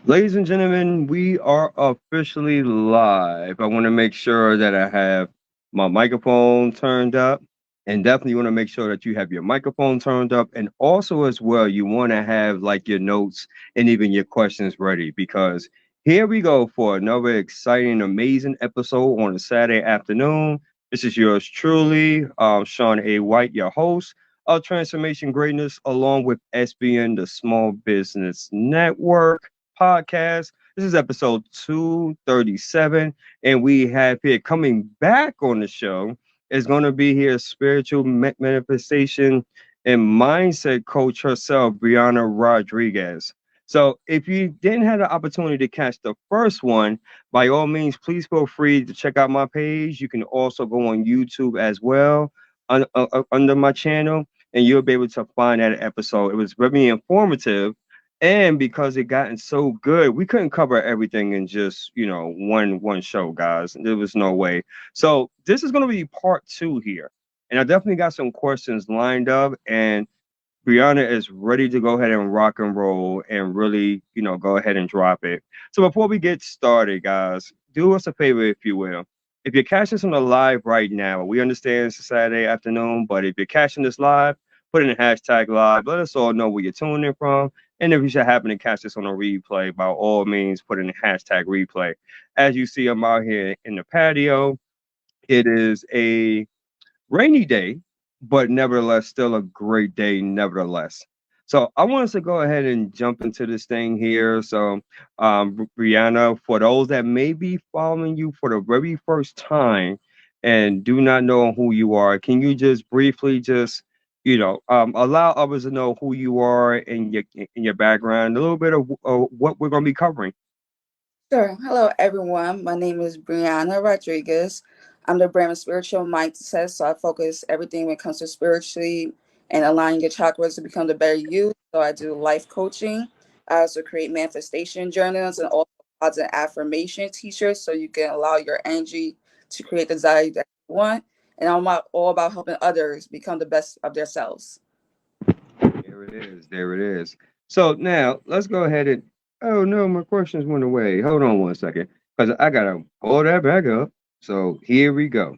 Ladies and gentlemen, we are officially live. I want to make sure that I have my microphone turned up, and definitely want to make sure that you have your microphone turned up. And also, as well, you want to have like your notes and even your questions ready because here we go for another exciting, amazing episode on a Saturday afternoon. This is yours truly, Sean A. White, your host of Transformation Greatness, along with SBN, the Small Business Network podcast. This is episode 237, and we have here coming back on the show is going to be here spiritual manifestation and mindset coach herself, Briana Rodriguez. So, if you didn't have the opportunity to catch the first one, by all means, please feel free to check out my page. You can also go on YouTube as well under my channel, and you'll be able to find that episode. It was very informative, and because it gotten so good, we couldn't cover everything in just one show, guys. There was no way. So this is going to be part two here, and I definitely got some questions lined up, and Brianna is ready to go ahead and rock and roll and really go ahead and drop it. So before we get started, guys, do us a favor, if you will. If you're catching this on the live right now, we understand it's a Saturday afternoon, but if you're catching this live, put in a hashtag live. Let us all know where you're tuning in from. And if you should happen to catch this on a replay, by all means, put in a hashtag replay. As you see, I'm out here in the patio. It is a rainy day, but nevertheless, still a great day, nevertheless. So I want us to go ahead and jump into this thing here. So, Brianna, for those that may be following you for the very first time and do not know who you are, can you just briefly allow others to know who you are and your background, a little bit of what we're going to be covering? Sure. Hello, everyone. My name is Briana Rodriguez. I'm the brand of spiritual mindset, so I focus everything when it comes to spiritually and aligning your chakras to become the better you. So I do life coaching. I also create manifestation journals and also positive affirmation t-shirts so you can allow your energy to create the desire that you want. And all about helping others become the best of themselves. There it is. There it is. So now let's go ahead and. Oh no, my questions went away. Hold on one second, because I gotta pull that back up. So here we go.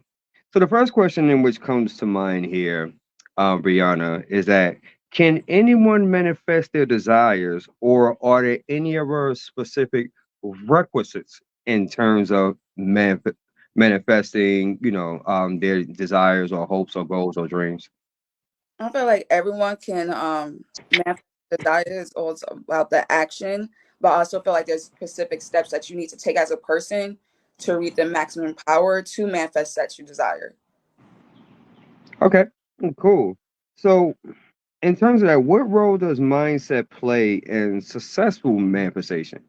So the first question in which comes to mind here, Brianna, is that can anyone manifest their desires, or are there any other specific requisites in terms of manifesting, their desires or hopes or goals or dreams? I feel like everyone can manifest desires also about the action, but I also feel like there's specific steps that you need to take as a person to reach the maximum power to manifest that you desire. Okay, cool. So in terms of that, what role does mindset play in successful manifestation?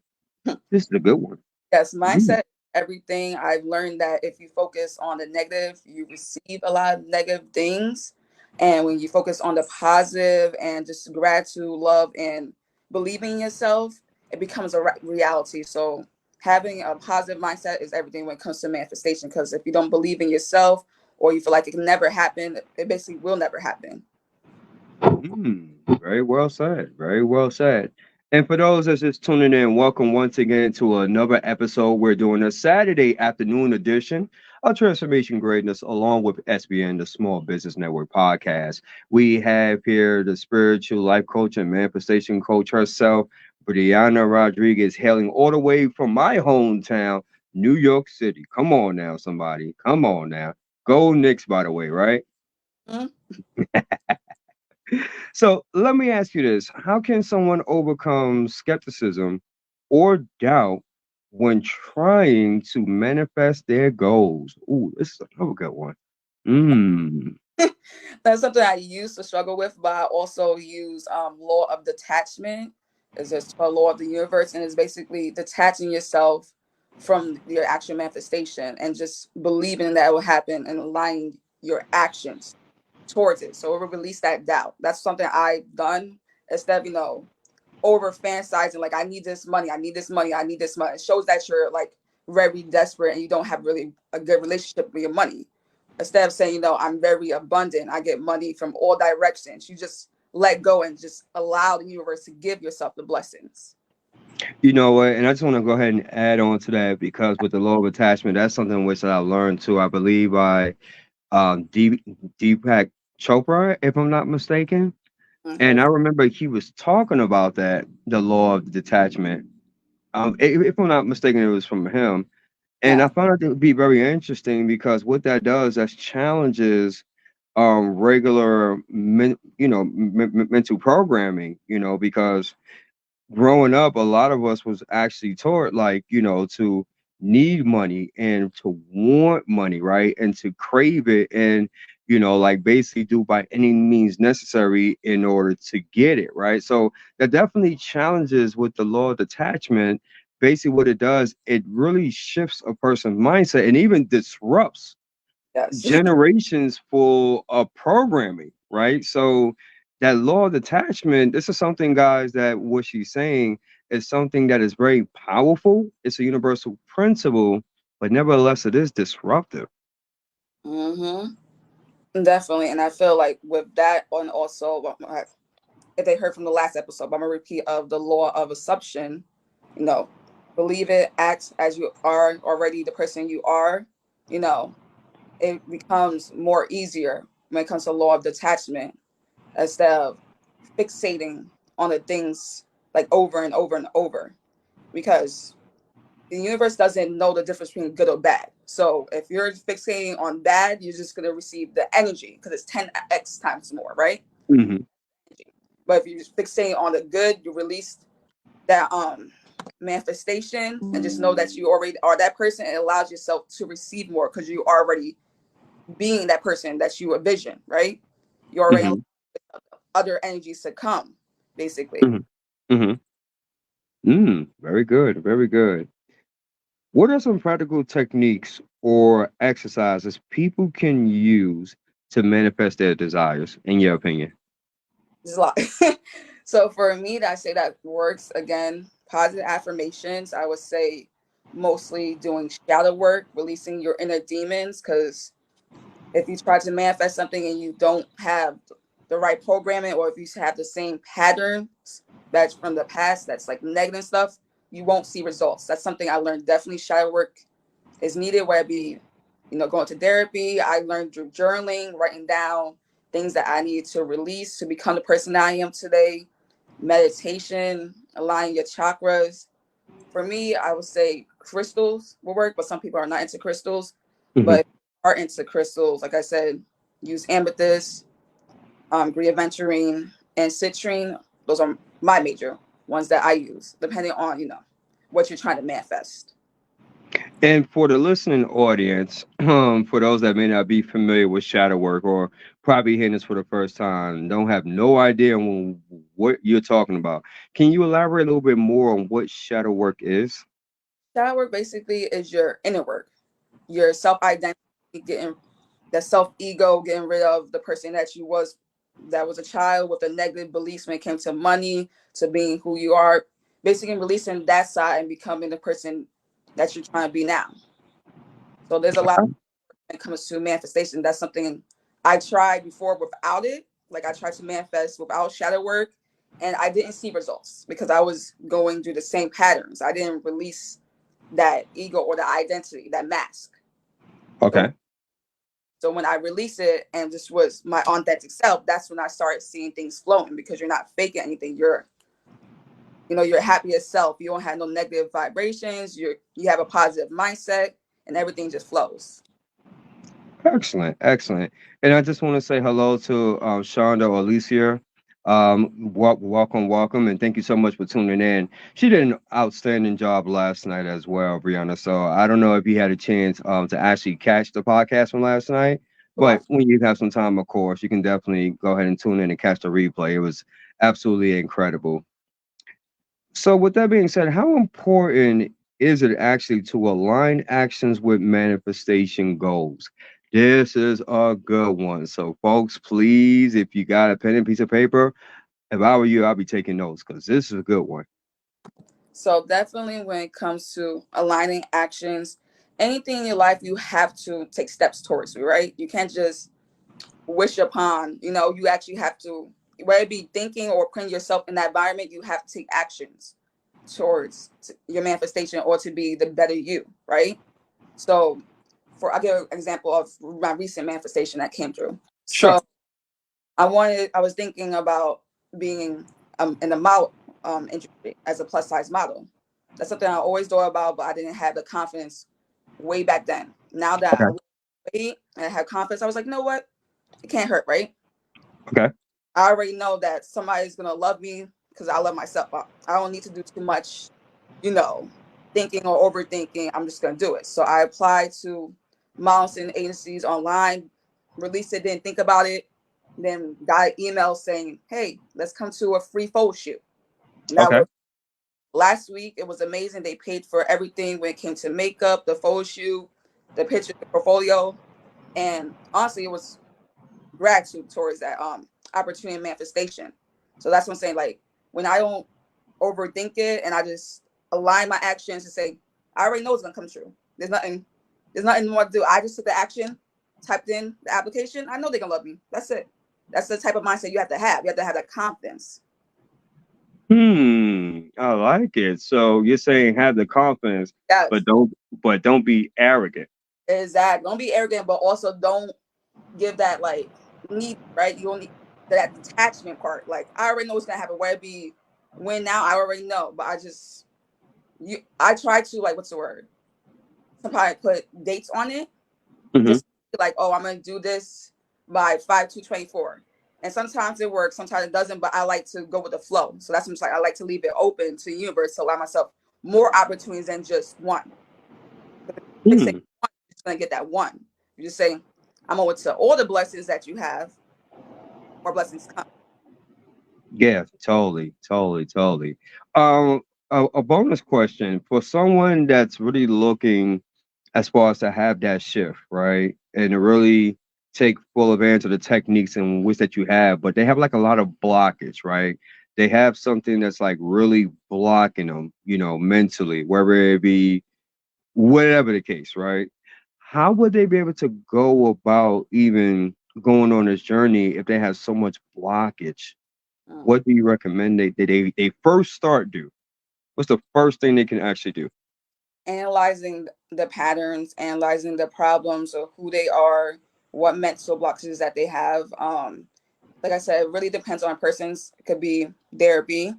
This is a good one. Yes, Mm. mindset, everything. I've learned that if you focus on the negative, you receive a lot of negative things. And when you focus on the positive and just gratitude, love, and believing in yourself, it becomes a reality. So having a positive mindset is everything when it comes to manifestation. Because if you don't believe in yourself or you feel like it can never happen, it basically will never happen. Mm. Very well said. Very well said. And for those that's just tuning in, welcome once again to another episode. We're doing a Saturday afternoon edition of Transformation Greatness along with SBN, the Small Business Network podcast. We have here the spiritual life coach and manifestation coach herself, Briana Rodriguez, hailing all the way from my hometown, New York City. Come on now, somebody. Come on now. Go Knicks, by the way, right? Mhm. So let me ask you this. How can someone overcome skepticism or doubt when trying to manifest their goals? Ooh, this is another good one. Mm. That's something I used to struggle with, but I also use law of detachment. It's just a law of the universe, and it's basically detaching yourself from your actual manifestation and just believing that it will happen and aligning your actions towards it. So it will release that doubt. That's something I've done instead of over fantasizing like I need this money, I need this money, I need this money. It shows that you're like very desperate and you don't have really a good relationship with your money. Instead of saying, I'm very abundant, I get money from all directions. You just let go and just allow the universe to give yourself the blessings. You know what? And I just want to go ahead and add on to that because with the law of attachment, that's something which I learned too. I believe by Deepak Chopra, if I'm not mistaken. And Mm-hmm. I remember he was talking about that, the law of detachment. If I'm not mistaken, it was from him. And I Yeah. found it to be very interesting because what that does, that challenges regular mental programming, because growing up, a lot of us was actually taught like, to need money and to want money, right? And to crave it and, like basically do by any means necessary in order to get it, right? So that definitely challenges with the law of detachment. Basically, what it does, it really shifts a person's mindset and even disrupts Yes. generations full of programming, right? So that law of detachment, this is something, guys, that what she's saying is something that is very powerful. It's a universal principle, but nevertheless, it is disruptive. Mm-hmm. Definitely. And I feel like with that, and also if they heard from the last episode, but I'm gonna repeat of the law of assumption. You know, believe it, act as you are already the person you are. You know, it becomes more easier when it comes to law of detachment instead of fixating on the things like over and over and over, because the universe doesn't know the difference between good or bad. So if you're fixating on bad, you're just gonna receive the energy because it's 10x times more, right? Hmm. But if you just fixate on the good, you release that manifestation and just know that you already are that person. It allows yourself to receive more because you already being that person that you envision, right? You already allow Hmm. other energies to come, basically. Hmm. Hmm. Very good. Very good. What are some practical techniques or exercises people can use to manifest their desires, in your opinion? There's a lot. So for me, that I say that works again. Positive affirmations. I would say mostly doing shadow work, releasing your inner demons. Because if you try to manifest something and you don't have the right programming, or if you have the same patterns that's from the past, that's like negative stuff, you won't see results. That's something I learned. Definitely shadow work is needed, whether it be, going to therapy. I learned through journaling, writing down things that I need to release to become the person I am today. Meditation, aligning your chakras. For me, I would say crystals will work, but some people are not into crystals. Hmm. But if you are into crystals, like I said, use amethyst, green aventurine, and citrine. Those are my major ones that I use, depending on what you're trying to manifest. And for the listening audience, for those that may not be familiar with shadow work or probably hearing this for the first time, don't have no idea what you're talking about, can you elaborate a little bit more on what shadow work is? Shadow work basically is your inner work, your self identity, getting that self ego, getting rid of the person that was a child with the negative beliefs when it came to money, to being who you are. Basically, releasing that side and becoming the person that you're trying to be now. So there's a lot when it comes to manifestation. That's something I tried before without it. Like I tried to manifest without shadow work, and I didn't see results because I was going through the same patterns. I didn't release that ego or the identity, that mask. So Okay. So when I release it and just was my authentic self, that's when I started seeing things flowing because you're not faking anything. You're happy as self. You don't have no negative vibrations. You have a positive mindset and everything just flows. Excellent, excellent. And I just want to say hello to Shonda or Alicia. Welcome, welcome, and thank you so much for tuning in. She did an outstanding job last night as well, Brianna. So I don't know if you had a chance to actually catch the podcast from last night, but Watch. when you have some time, of course, you can definitely go ahead and tune in and catch the replay. It was absolutely incredible. So, with that being said, how important is it actually to align actions with manifestation goals? This is a good one. So, folks, please, if you got a pen and piece of paper, if I were you, I'd be taking notes because this is a good one. So definitely when it comes to aligning actions, anything in your life, you have to take steps towards it, right? You can't just wish upon, you actually have to, whether it be thinking or putting yourself in that environment, you have to take actions. towards your manifestation or to be the better you, right? So I'll give an example of my recent manifestation that came through. Sure. So I was thinking about being in the model industry as a plus size model. That's something I always thought about, but I didn't have the confidence way back then. Now that I Okay. weight and I have confidence, I was like, you know what? It can't hurt, right? Okay. I already know that somebody's gonna love me because I love myself. I don't need to do too much, you know, thinking or overthinking. I'm just gonna do it. So I applied to modeling agencies online, released it, didn't think about it. Then got an email saying, "Hey, let's come to a free photo shoot." And that Okay. was last week. It was amazing. They paid for everything when it came to makeup, the photo shoot, the picture, the portfolio, and honestly, it was gratitude towards that opportunity and manifestation. So that's what I'm saying. Like when I don't overthink it and I just align my actions and say, I already know it's gonna come true. There's nothing more to do. I just took the action, typed in the application. I know they're gonna love me. That's it. That's the type of mindset you have to have. You have to have that confidence. I like it. So you're saying have the confidence, but Yes, don't be arrogant. exactly. Don't be arrogant, but also don't give that like need, right? You don't need that detachment part. Like I already know what's gonna happen. Whether it be when now, I already know. But I try to like what's the word? Somebody put dates on it. Hmm. Just like, oh, I'm gonna do this by 5/2/24. And sometimes it works, sometimes it doesn't. But I like to go with the flow. So that's what I'm saying. I like to leave it open to the universe to allow myself more opportunities than just one. But they say Hmm. one, you're just gonna get that one. You just say, I'm over to all the blessings that you have, more blessings come. Yeah, totally, totally, totally. Um, a bonus question for someone that's really looking as far as to have that shift, right? And to really take full advantage of the techniques and which that you have, but they have like a lot of blockage, right? They have something that's like really blocking them, mentally, whether it be whatever the case, right? How would they be able to go about even going on this journey if they have so much blockage? Mm. What do you recommend they first start do? What's the first thing they can actually do? Analyzing the patterns, analyzing the problems of who they are, what mental blockages that they have. Like I said, it really depends on persons. It could be therapy.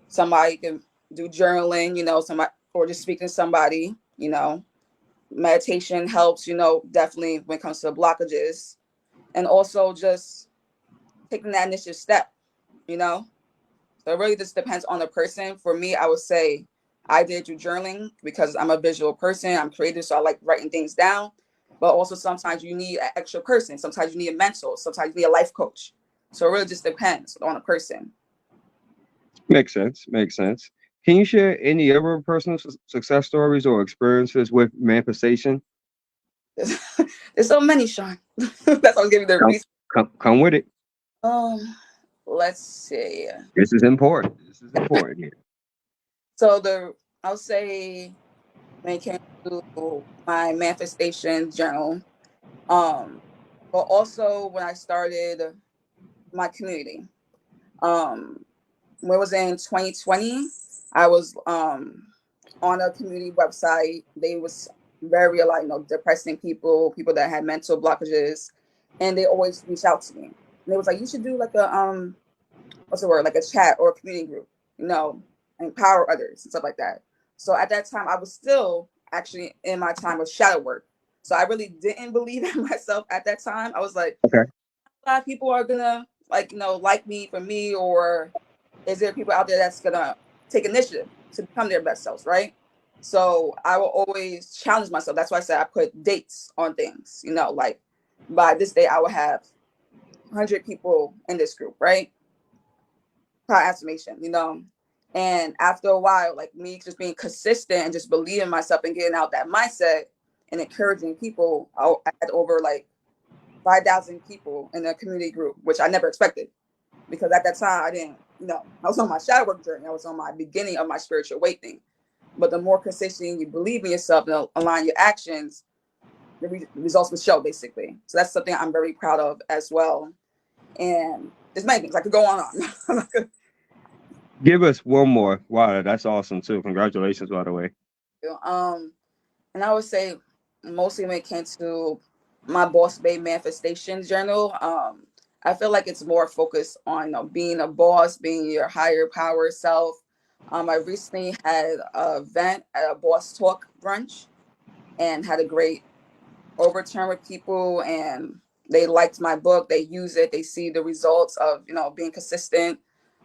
Somebody can do journaling, somebody or just speaking to somebody, meditation helps, definitely when it comes to blockages. And also just taking that initial step, you know. So it really just depends on the person. For me, I would say I did do journaling because I'm a visual person. I'm creative, so I like writing things down. But also sometimes you need an extra person. Sometimes you need a mentor. Sometimes you need a life coach. So it really just depends on a person. Makes sense. Makes sense. Can you share any other personal success stories or experiences with manifestation? There's so many, Sean. That's why I was giving the Come, reason. come with it. Let's see. This is important. This is important here. So I'll say when it came to my manifestation journal, um, but also when I started my community. Um, when it was in 2020, I was on a community website. They was very like depressing people that had mental blockages, and they always reach out to me. And they was like, you should do like a what's the word, like a chat or a community group, empower others and stuff like that. So at that time, I was still actually in my time of shadow work. So I really didn't believe in myself at that time. I was like, Okay. a lot of people are gonna like me for me, or is there people out there that's gonna take initiative to become their best selves, right? So I will always challenge myself. That's why I said I put dates on things, like by this day I will have 100 people in this group, right? Affirmation, and after a while, like me just being consistent and just believing myself and getting out that mindset and encouraging people, I had over like 5,000 people in a community group, which I never expected because at that time I didn't, I was on my shadow work journey. I was on my beginning of my spiritual awakening. But the more consistent you believe in yourself and align your actions, the results will show basically. So that's something I'm very proud of as well. And there's many things I could go on. Give us one more. Wow, that's awesome too. Congratulations, by the way. Um, and I would say mostly when it came to my Boss Bay Manifestation Journal, I feel like it's more focused on being a boss, being your higher power self. I recently had an event at a Boss Talk brunch and had a great overturn with people, and they liked my book. They use it. They see the results of being consistent.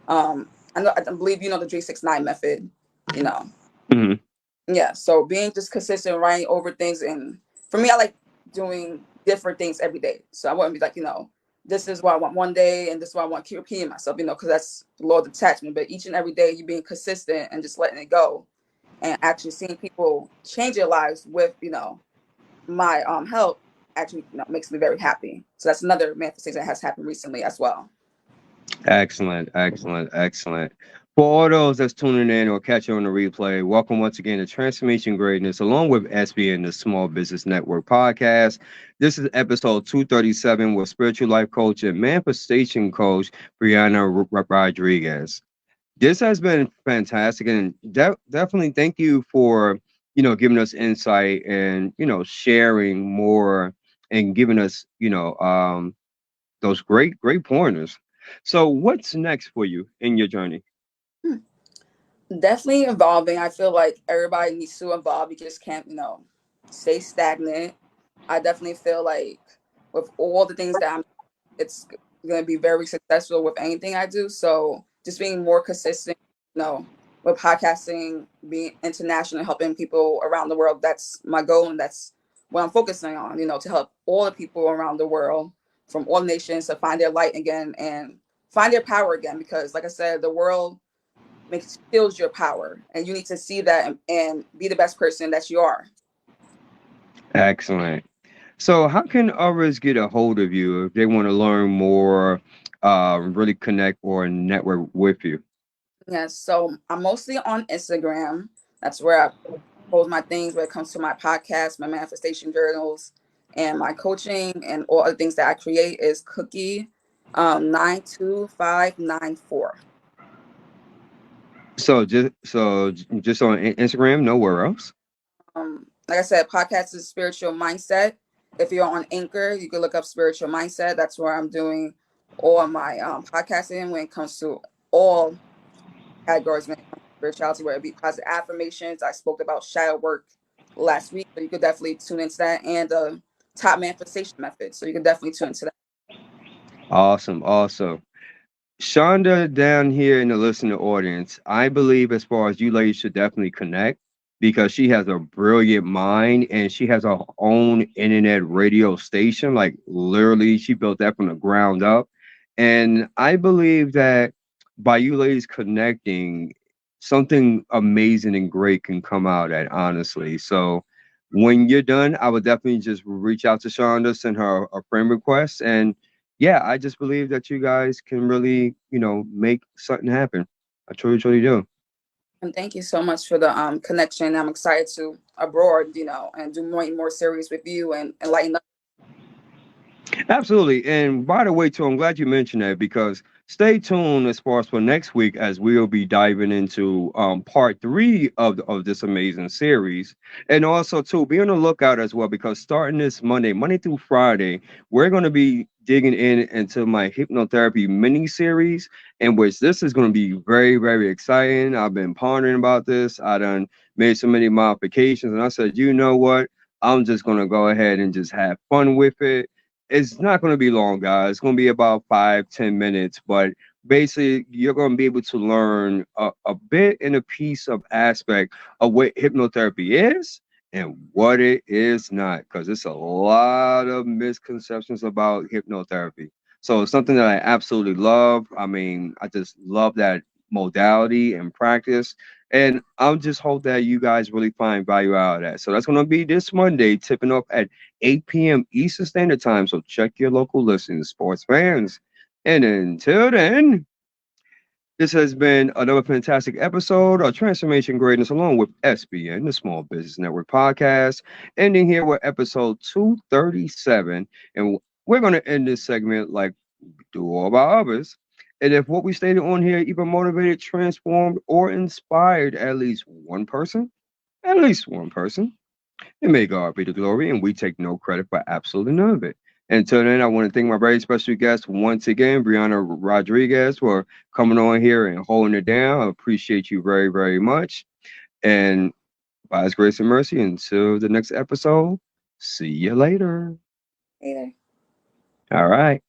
I believe the 369 method. You know, Hmm. yeah, so being just consistent, writing over things, and for me, I like doing different things every day. So I wouldn't be like, this is what I want one day, and this is what I want to keep repeating myself, because that's the law of detachment. But each and every day, you being consistent and just letting it go, and actually seeing people change their lives with, my help, actually, makes me very happy. So that's another manifestation that has happened recently as well. Excellent, excellent, excellent. For all those that's tuning in or catching on the replay, welcome once again to Transformation Greatness, along with SBN, the Small Business Network podcast. This is episode 237 with spiritual life coach and manifestation coach Briana Rodriguez. This has been fantastic, and definitely thank you for giving us insight and sharing more and giving us those great pointers. So, what's next for you in your journey? Hmm. Definitely evolving. I feel like everybody needs to evolve. You just can't, stay stagnant. I definitely feel like with all the things that it's going to be very successful with anything I do. So just being more consistent, with podcasting, being international, helping people around the world. That's my goal, and that's what I'm focusing on. To help all the people around the world from all nations to find their light again and find their power again. Because, like I said, the world makes steals your power, and you need to see that and be the best person that you are. Excellent. So, how can others get a hold of you if they want to learn more, really connect or network with you? Yes, so I'm mostly on Instagram. That's where I post my things when it comes to my podcast, my manifestation journals, and my coaching, and all the things that I create is Cookie 92594. So just on Instagram, nowhere else. Like I said, podcast is spiritual mindset. If you're on Anchor, you can look up spiritual mindset. That's where I'm doing all my podcasting when it comes to all categories when it comes to spirituality, whether it be positive affirmations. I spoke about shadow work last week, so you could definitely tune into that, and the top manifestation method. So you can definitely tune into that. Awesome, awesome. Shonda down here in the listening audience, I believe as far as you ladies should definitely connect because she has a brilliant mind and she has her own internet radio station. Like literally, she built that from the ground up. And I believe that by you ladies connecting, something amazing and great can come out at honestly. So when you're done, I would definitely just reach out to Shonda, send her a friend request, and yeah, I just believe that you guys can really, make something happen. I truly, truly do. And thank you so much for the connection. I'm excited to abroad, and do more and more series with you and enlighten. Absolutely. And by the way, too, I'm glad you mentioned that because stay tuned as far as for next week as we'll be diving into part three of this amazing series. And also, too, be on the lookout as well because starting this Monday through Friday, we're going to be digging into my hypnotherapy mini series, in which this is going to be very, very exciting. I've been pondering about this. I done made so many modifications, and I said, you know what? I'm just going to go ahead and just have fun with it. It's not going to be long, guys. It's going to be about 5-10 minutes, but basically, you're going to be able to learn a bit and a piece of aspect of what hypnotherapy is and what it is not, because it's a lot of misconceptions about hypnotherapy. So it's something that I absolutely love. I mean, I just love that modality and practice. And I just hope that you guys really find value out of that. So that's going to be this Monday, tipping off at 8 p.m. Eastern Standard Time. So check your local listings, sports fans. And until then, this has been another fantastic episode of Transformation Greatness along with SBN, the Small Business Network podcast, ending here with episode 237. And we're going to end this segment like we do all of our others. And if what we stated on here either motivated, transformed, or inspired at least one person, and may God be the glory, and we take no credit for absolutely none of it. Until then, I want to thank my very special guest once again, Briana Rodriguez, for coming on here and holding it down. I appreciate you very, very much. And by His grace and mercy, until the next episode, see you later. Later. All right.